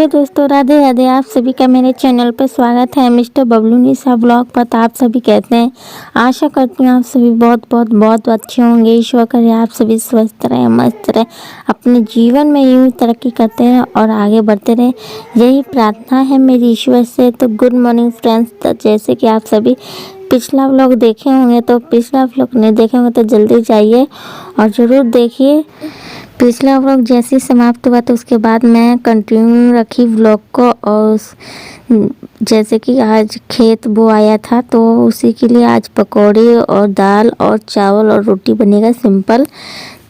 Hello दोस्तों, राधे राधे। आप सभी का मेरे चैनल पर स्वागत है। मिस्टर बबलू निशा ब्लॉग पर। तो आप सभी कहते हैं, आशा करती हूँ आप सभी बहुत अच्छे होंगे। ईश्वर करे आप सभी स्वस्थ रहें, मस्त रहें, अपने जीवन में यूँ तरक्की करते रहें और आगे बढ़ते रहें, यही प्रार्थना है मेरी ईश्वर से। तो गुड मॉर्निंग फ्रेंड्स। तो जैसे कि आप सभी पिछला व्लॉग देखे होंगे, तो पिछला व्लॉग नहीं देखे होंगे तो जल्दी जाइए और ज़रूर देखिए। पिछला व्लॉग जैसे ही समाप्त हुआ तो उसके बाद मैं कंटिन्यू रखी व्लॉग को। और जैसे कि आज खेत बो आया था तो उसी के लिए आज पकौड़े और दाल और चावल और रोटी बनेगा सिंपल।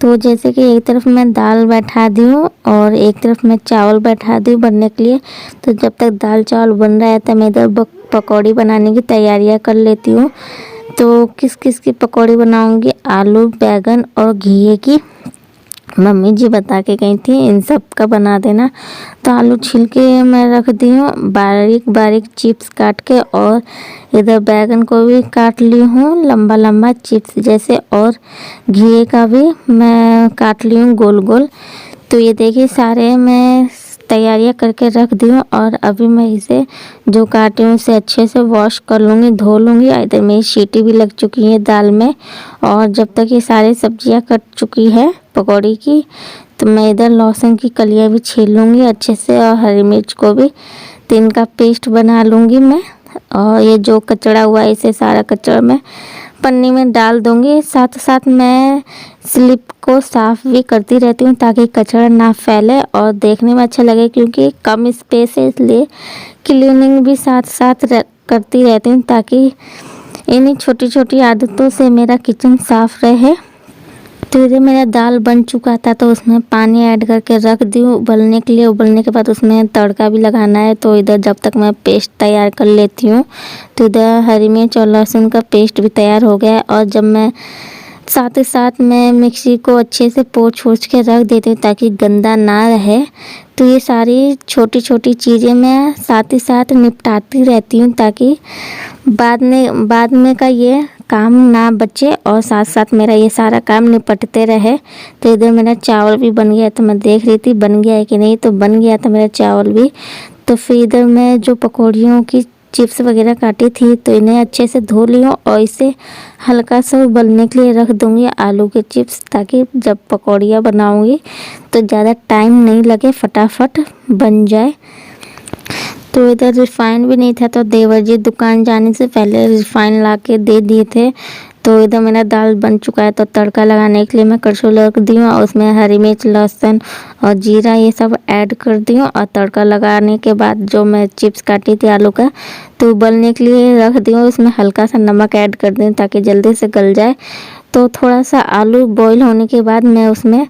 तो जैसे कि एक तरफ मैं दाल बैठा दी हूँ और एक तरफ मैं चावल बैठा दी हूँ बनने के लिए। तो जब तक दाल चावल बन रहा है तो मैं इधर पकौड़ी बनाने की तैयारियाँ कर लेती हूँ। तो किस किस की पकौड़ी बनाऊँगी? आलू, बैंगन और घिए की। मम्मी जी बता के गई थी इन सब का बना देना। तो आलू छील के मैं रख दी हूँ बारीक बारीक चिप्स काट के, और इधर बैगन को भी काट ली हूँ लंबा लंबा चिप्स जैसे, और घिए का भी मैं काट ली हूँ गोल गोल। तो ये देखिए सारे मैं तैयारियां करके रख दी हूँ। और अभी मैं इसे जो काटी हूँ उसे अच्छे से वॉश कर लूँगी, धो लूँगी। इधर मेरी सीटी भी लग चुकी है दाल में। और जब तक ये सारी सब्जियां कट चुकी है पकौड़ी की, तो मैं इधर लहसुन की कलियां भी छील लूँगी अच्छे से, और हरी मिर्च को भी 3 का पेस्ट बना लूँगी मैं। और ये जो कचड़ा हुआ है इसे सारा कचड़ा मैं पन्नी में डाल दूँगी। साथ साथ मैं स्लिप को साफ़ भी करती रहती हूँ ताकि कचरा ना फैले और देखने में अच्छा लगे, क्योंकि कम स्पेस है इसलिए क्लीनिंग भी साथ साथ करती रहती हूँ ताकि इन्हीं छोटी छोटी आदतों से मेरा किचन साफ़ रहे। तो इधर मेरा दाल बन चुका था तो उसमें पानी ऐड करके रख दी हूँ उबलने के लिए। उबलने के बाद उसमें तड़का भी लगाना है। तो इधर जब तक मैं पेस्ट तैयार कर लेती हूँ, तो इधर हरी मिर्च और लहसुन का पेस्ट भी तैयार हो गया है। और जब मैं साथ ही साथ मैं मिक्सी को अच्छे से पोंछ के रख देती हूँ ताकि गंदा ना रहे। तो ये सारी छोटी छोटी चीज़ें मैं साथ ही साथ निपटाती रहती हूँ ताकि बाद में का ये काम ना बचे और साथ साथ मेरा ये सारा काम निपटते रहे। तो इधर मेरा चावल भी बन गया। तो मैं देख रही थी बन गया है कि नहीं, तो बन गया था मेरा चावल भी। तो फिर इधर मैं जो पकौड़ियों की चिप्स वगैरह काटी थी तो इन्हें अच्छे से धो ली हूँ और इसे हल्का सा उबलने के लिए रख दूँगी आलू के चिप्स, ताकि जब पकौड़ियाँ बनाऊँगी तो ज़्यादा टाइम नहीं लगे, फटाफट बन जाए। तो इधर रिफ़ाइन भी नहीं था तो देवर जी दुकान जाने से पहले रिफ़ाइन ला के दे दिए थे। तो इधर मेरा दाल बन चुका है तो तड़का लगाने के लिए मैं कड़छुल रख दी हूँ और उसमें हरी मिर्च, लहसुन और जीरा ये सब ऐड कर दी हूँ। और तड़का लगाने के बाद जो मैं चिप्स काटी थी आलू का तो उबलने के लिए रख दी हूँ। उसमें हल्का सा नमक ऐड कर दी ताकि जल्दी से गल जाए। तो थोड़ा सा आलू बॉईल होने के बाद मैं उसमें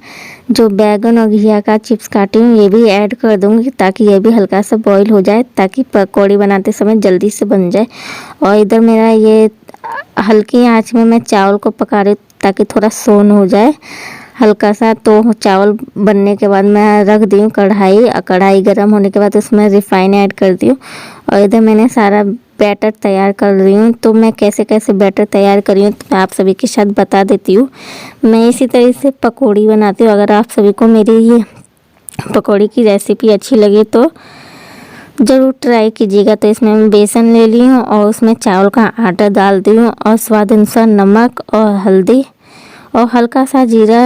जो बैगन और घिया का चिप्स काटी हूँ ये भी ऐड कर दूँगी ताकि ये भी हल्का सा बॉईल हो जाए, ताकि पकौड़ी बनाते समय जल्दी से बन जाए। और इधर मेरा ये हल्की आंच में मैं चावल को पका रही ताकि थोड़ा सोन हो जाए हल्का सा। तो चावल बनने के बाद मैं रख दी हूँ कढ़ाई, और कढ़ाई गर्म होने के बाद उसमें रिफ़ाइन ऐड कर दी हूँ। और इधर मैंने सारा बैटर तैयार कर रही हूँ। तो मैं कैसे कैसे बैटर तैयार कर रही हूँ तो मैं आप सभी के साथ बता देती हूँ। मैं इसी तरह से पकौड़ी बनाती हूँ। अगर आप सभी को मेरी ये पकौड़ी की रेसिपी अच्छी लगी तो ज़रूर ट्राई कीजिएगा। तो इसमें मैं बेसन ले ली हूँ और उसमें चावल का आटा डाल दी हूँ, और स्वाद अनुसार नमक और हल्दी और हल्का सा जीरा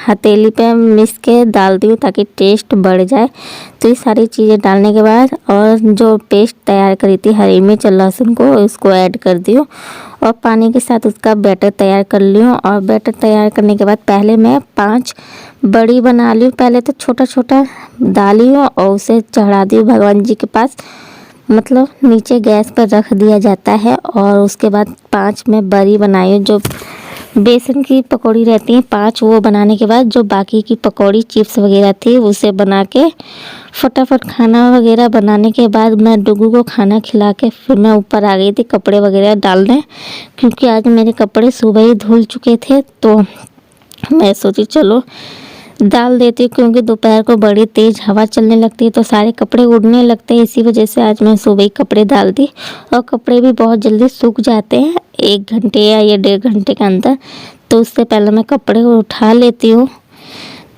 हथेली पे मिस के डाल दी हूँ ताकि टेस्ट बढ़ जाए। तो ये सारी चीज़ें डालने के बाद और जो पेस्ट तैयार करी थी हरी मिर्च और लहसुन को उसको ऐड कर दी हूँ और पानी के साथ उसका बैटर तैयार कर ली हूँ। और बैटर तैयार करने के बाद पहले मैं 5 बड़ी बना ली हूँ। पहले तो छोटा छोटा डाली हूँ और उसे चढ़ा दी हूँ भगवान जी के पास, मतलब नीचे गैस पर रख दिया जाता है। और उसके बाद 5 मैं बड़ी बनाई हूँ। जो बेसन की पकौड़ी रहती हैं 5, वो बनाने के बाद जो बाकी की पकौड़ी चिप्स वगैरह थी उसे बना के फटाफट खाना वगैरह बनाने के बाद मैं डुगू को खाना खिला के फिर मैं ऊपर आ गई थी कपड़े वगैरह डालने, क्योंकि आज मेरे कपड़े सुबह ही धुल चुके थे। तो मैं सोची चलो डाल देती हूँ, क्योंकि दोपहर को बड़ी तेज़ हवा चलने लगती है तो सारे कपड़े उड़ने लगते हैं। इसी वजह से आज मैं सुबह ही कपड़े डाल दी, और कपड़े भी बहुत जल्दी सूख जाते हैं 1 घंटे या 1.5 घंटे के अंदर। तो उससे पहले मैं कपड़े उठा लेती हूँ।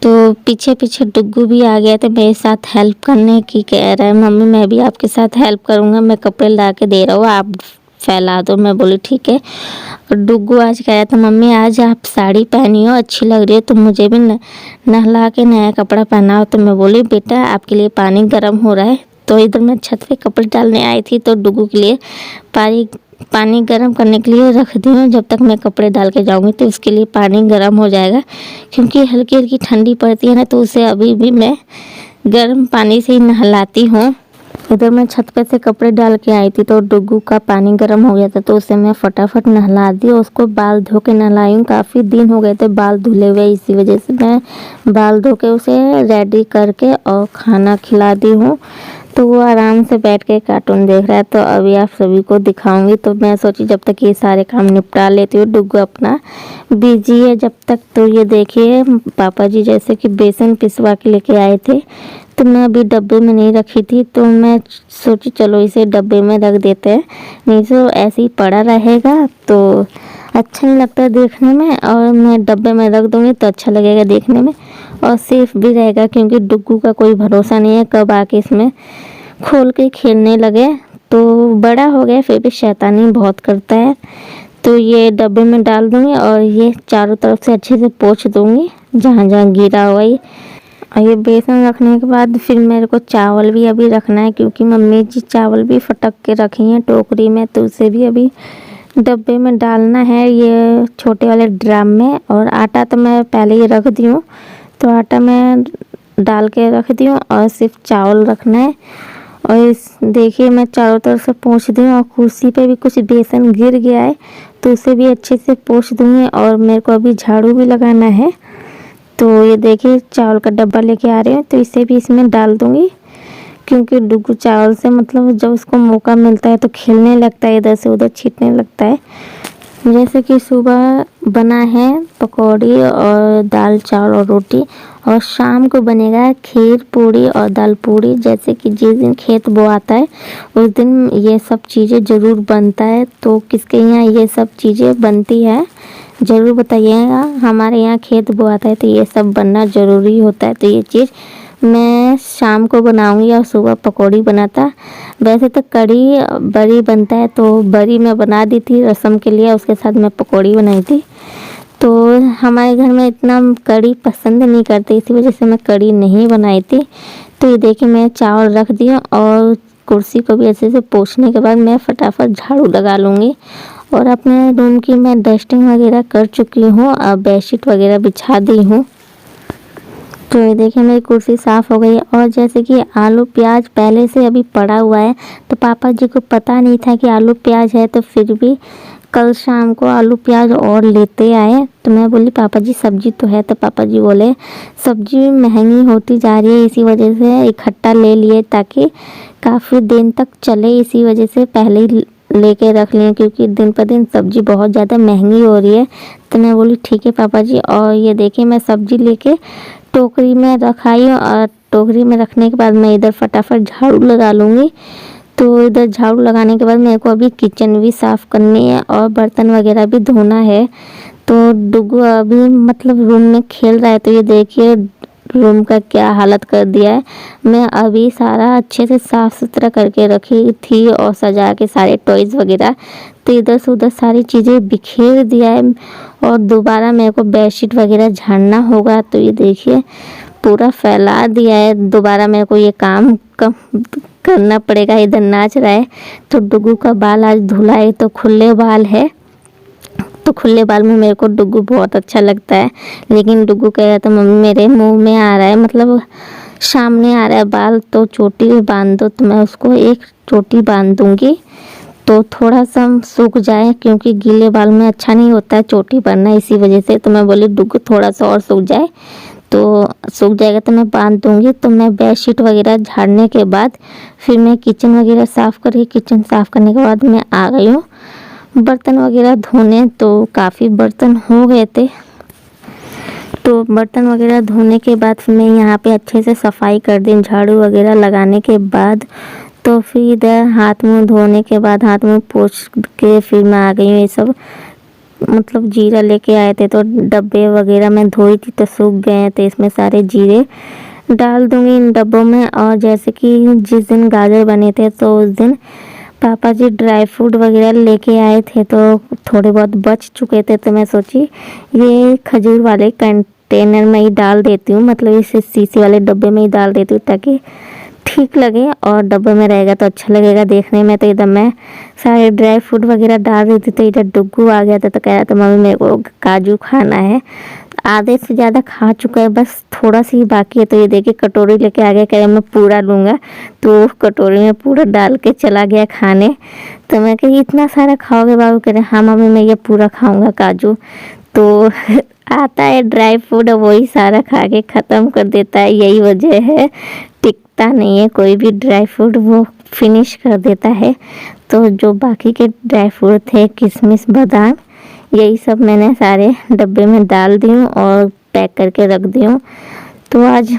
तो पीछे पीछे डुग्गू भी आ गया था मेरे साथ हेल्प करने की। कह रहा है मम्मी मैं भी आपके साथ हेल्प करूँगा, मैं कपड़े ला के दे रहा हूँ, आप फैला दो। मैं बोली ठीक है। और डुग्गू आज कह रहा था मम्मी आज आप साड़ी पहनी हो, अच्छी लग रही है, तो मुझे भी नहला के नया कपड़ा पहनाओ। तो मैं बोली बेटा आपके लिए पानी गर्म हो रहा है। तो इधर मैं छत पे कपड़े डालने आई थी तो डुग्गू के लिए पानी गर्म करने के लिए रख दी हूँ। जब तक मैं कपड़े डाल के जाऊँगी तो उसके लिए पानी गर्म हो जाएगा, क्योंकि हल्की हल्की ठंडी पड़ती है ना, तो उसे अभी भी मैं गर्म पानी से ही नहलाती हूँ। इधर मैं छत पे से कपड़े डाल के आई थी तो डुग्गू का पानी गर्म हो गया था, तो उसे मैं फटाफट नहला दी। उसको बाल धो के नहलाई हूँ, काफ़ी दिन हो गए थे बाल धुले हुए, इसी वजह से मैं बाल धो के उसे रेडी करके और खाना खिला दी हूँ। तो वो आराम से बैठ के कार्टून देख रहा है। तो अभी आप सभी को दिखाऊंगी। तो मैं सोची जब तक ये सारे काम निपटा लेती हूँ, डुग्गू अपना बिजी है जब तक। तो ये देखिए पापा जी जैसे कि बेसन पिसवा के लेके आए थे, तो मैं अभी डब्बे में नहीं रखी थी, तो मैं सोची चलो इसे डब्बे में रख देते हैं, नहीं तो ऐसे ही पड़ा रहेगा तो अच्छा नहीं लगता देखने में। और मैं डब्बे में रख दूँगी तो अच्छा लगेगा देखने में और सेफ भी रहेगा, क्योंकि डुग्गू का कोई भरोसा नहीं है कब आके इसमें खोल के खेलने लगे। तो बड़ा हो गया फिर भी शैतानी बहुत करता है। तो ये डब्बे में डाल दूँगी और ये चारों तरफ से अच्छे से पोंछ दूँगी जहाँ जहाँ गिरा हुआ है। और ये बेसन रखने के बाद फिर मेरे को चावल भी अभी रखना है, क्योंकि मम्मी जी चावल भी फटक के रखी हैं टोकरी में, तो उसे भी अभी डब्बे में डालना है ये छोटे वाले ड्रम में। और आटा तो मैं पहले ही रख दी हूँ, तो आटा मैं डाल के रख दी हूँ और सिर्फ चावल रखना है। और इस देखिए मैं चारों तरफ से पोंछ दी हूँ और कुर्सी पे भी कुछ बेसन गिर गया है, तो उसे भी अच्छे से पोंछ दूँगी। और मेरे को अभी झाड़ू भी लगाना है। तो ये देखिए चावल का डब्बा लेके आ रहे हैं, तो इसे भी इसमें डाल दूँगी, क्योंकि डुग्गू चावल से मतलब जब उसको मौका मिलता है तो खेलने लगता है, इधर से उधर छींटने लगता है। जैसे कि सुबह बना है पकौड़ी और दाल चावल और रोटी, और शाम को बनेगा खीर पूड़ी और दाल पूड़ी। जैसे कि जिस दिन खेत बोआता है उस दिन ये सब चीज़ें ज़रूर बनता है। तो किसके यहाँ ये सब चीज़ें बनती है ज़रूर बताइएगा। हमारे यहाँ खेत बोआता है तो ये सब बनना ज़रूरी होता है। तो ये चीज़ मैं शाम को बनाऊंगी और सुबह पकौड़ी बनाता। वैसे तो कढ़ी बड़ी बनता है, तो बड़ी मैं बना दी थी रसम के लिए, उसके साथ मैं पकौड़ी बनाई थी। तो हमारे घर में इतना कढ़ी पसंद नहीं करते, इसी वजह से मैं कढ़ी नहीं बनाई थी। तो ये देखिए मैं चावल रख दिया और कुर्सी को भी अच्छे से पोंछने के बाद मैं फटाफट झाड़ू लगा लूँगी। और अपने रूम की मैं डस्टिंग वगैरह कर चुकी हूँ, अब बेडशीट वगैरह बिछा दी हूँ। तो ये देखिए मेरी कुर्सी साफ़ हो गई है। और जैसे कि आलू प्याज पहले से अभी पड़ा हुआ है, तो पापा जी को पता नहीं था कि आलू प्याज है, तो फिर भी कल शाम को आलू प्याज और लेते आए। तो मैं बोली पापा जी सब्जी तो है, तो पापा जी बोले सब्जी महंगी होती जा रही है, इसी वजह से इकट्ठा ले लिए ताकि काफ़ी दिन तक चले, इसी वजह से पहले ही लेके रख लिए, क्योंकि दिन पर दिन सब्जी बहुत ज़्यादा महंगी हो रही है। तो मैं बोली ठीक है पापा जी। और ये देखिए मैं सब्जी लेके टोकरी में रखाई हूँ, और टोकरी में रखने के बाद मैं इधर फटाफट झाड़ू लगा लूँगी। तो इधर झाड़ू लगाने के बाद मेरे को अभी किचन भी साफ़ करनी है और बर्तन वगैरह भी धोना है। तो डुग्गू अभी मतलब रूम में खेल रहा है, तो ये देखिए रूम का क्या हालत कर दिया है। मैं अभी सारा अच्छे से साफ़ सुथरा करके रखी थी और सजा के सारे टॉयज़ वगैरह, तो इधर से उधर सारी चीज़ें बिखेर दिया है। और दोबारा मेरे को बेडशीट वगैरह झाड़ना होगा। तो ये देखिए पूरा फैला दिया है, दोबारा मेरे को ये काम करना पड़ेगा। इधर नाच रहा है, तो डुग्गू का बाल आज धुला है, तो खुले बाल है, तो खुले बाल में मेरे को डुग्गू बहुत अच्छा लगता है। लेकिन डुग्गू कह रहा था मम्मी मेरे मुंह में आ रहा है, मतलब सामने आ रहा है बाल, तो चोटी बांध दो। तो मैं उसको एक चोटी बांध दूंगी तो थोड़ा सा सूख जाए, क्योंकि गीले बाल में अच्छा नहीं होता है चोटी बांधना, इसी वजह से। तो मैं बोली डुग्गू थोड़ा सा और सूख जाए, तो सूख जाएगा तो मैं बांध दूंगी। तो मैं बेडशीट वगैरह झाड़ने के बाद फिर मैं किचन वगैरह साफ़ करी। किचन साफ़ करने के बाद मैं आ गई हूँ बर्तन वगैरह धोने। तो काफ़ी बर्तन हो गए थे, तो बर्तन वगैरह धोने के बाद फिर मैं यहाँ पे अच्छे से सफाई कर दी झाड़ू वगैरह लगाने के बाद। तो फिर इधर हाथ मुंह धोने के बाद हाथ मुंह पोंछ के फिर मैं आ गई हूँ ये सब मतलब जीरा लेके आए थे, तो डब्बे वगैरह मैं धोई थी तो सूख गए हैं, तो इसमें सारे जीरे डाल दूंगी इन डब्बों में। और जैसे कि जिस दिन गाजर बने थे तो उस दिन पापा जी ड्राई फ्रूट वगैरह लेके आए थे, तो थोड़े बहुत बच चुके थे, तो मैं सोची ये खजूर वाले कंटेनर में ही डाल देती हूँ, मतलब इस शीशी वाले डब्बे में ही डाल देती हूँ ताकि ठीक लगे और डब्बे में रहेगा तो अच्छा लगेगा देखने में। तो इधर मैं सारे ड्राई फ्रूट वगैरह डाल रही थी, तो इधर डुग्गू आ गया था, तो कह रहा था मम्मी मेरे को काजू खाना है। आधे से ज़्यादा खा चुका है, बस थोड़ा सी ही बाकी है। तो ये देखिए कटोरी लेके आ गया, कह रहा मैं पूरा लूँगा, तो कटोरी में पूरा डाल के चला गया खाने। तो मैं कही इतना सारा खाओगे बाबू? कह रहे हाँ मम्मी मैं ये पूरा खाऊंगा काजू। तो आता है ड्राई फ्रूट और वही सारा खा के ख़त्म कर देता है, यही वजह है, टिकता नहीं है कोई भी ड्राई फ्रूट, वो फिनिश कर देता है। तो जो बाकी के ड्राई फ्रूट थे, किशमिश बादाम, यही सब मैंने सारे डब्बे में डाल दी हूँ और पैक करके रख दी हूँ। तो आज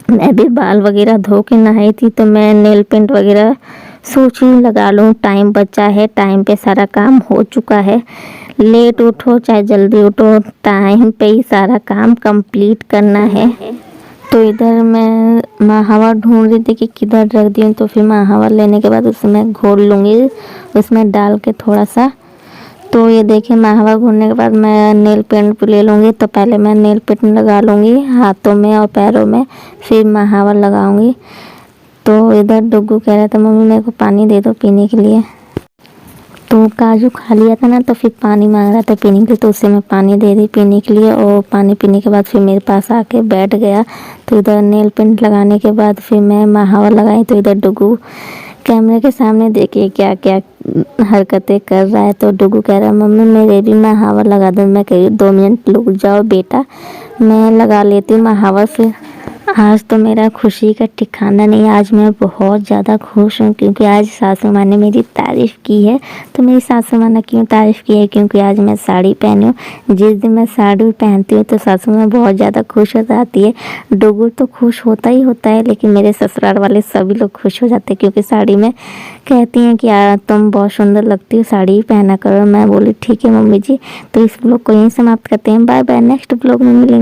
मैं भी बाल वगैरह धो के नहाई थी, तो मैं नेल पेंट वगैरह सोची लगा लूँ, टाइम बचा है, टाइम पे सारा काम हो चुका है। लेट उठो चाहे जल्दी उठो, टाइम पे ही सारा काम कंप्लीट करना है। तो इधर मैं महावर ढूंढ रही थी कि किधर रख दी हूँ, तो फिर महावर लेने के बाद उसमें घोल लूँगी, उसमें डाल के थोड़ा सा। तो ये देखिए महावर घोलने के बाद मैं नेल पेंट ले लूँगी। तो पहले मैं नेल पेंट लगा लूँगी हाथों में और पैरों में, फिर महावर लगाऊँगी। तो इधर डुग्गू कह रहा था मम्मी मेरे को पानी दे दो पीने के लिए। तो काजू खा लिया था ना, तो फिर पानी मांग रहा था पीने के लिए, तो उसे मैं पानी दे दी पीने के लिए। और पानी पीने के बाद फिर मेरे पास आके बैठ गया। तो इधर नेल पेंट लगाने के बाद फिर मैं महावर लगाई। तो इधर डुग्गू कैमरे के सामने देखिए क्या क्या हरकतें कर रहा है। तो डुग्गू कह रहा है मम्मी मेरे भी महावर लगा दो। मैं कह रही 2 मिनट रुक जाओ बेटा, मैं लगा लेती हूँ महावर। फिर आज तो मेरा खुशी का ठिकाना नहीं, आज मैं बहुत ज़्यादा खुश हूँ, क्योंकि आज सासू माँ ने मेरी तारीफ़ की है। तो मेरी सासू माँ ने क्यों तारीफ़ की है? क्योंकि आज मैं साड़ी पहनी हूँ। जिस दिन मैं साड़ी पहनती हूँ तो सासू माँ बहुत ज़्यादा खुश हो जाती है। डुग्गू तो खुश होता ही होता है, लेकिन मेरे ससुराल वाले सभी लोग खुश हो जाते हैं, क्योंकि साड़ी में कहती हैं कि यार तुम बहुत सुंदर लगती हो, साड़ी ही पहना करो। मैं बोली ठीक है मम्मी जी। तो इस ब्लॉग को यहीं समाप्त करते हैं, बाय बाय, नेक्स्ट ब्लॉग में मिलेंगे।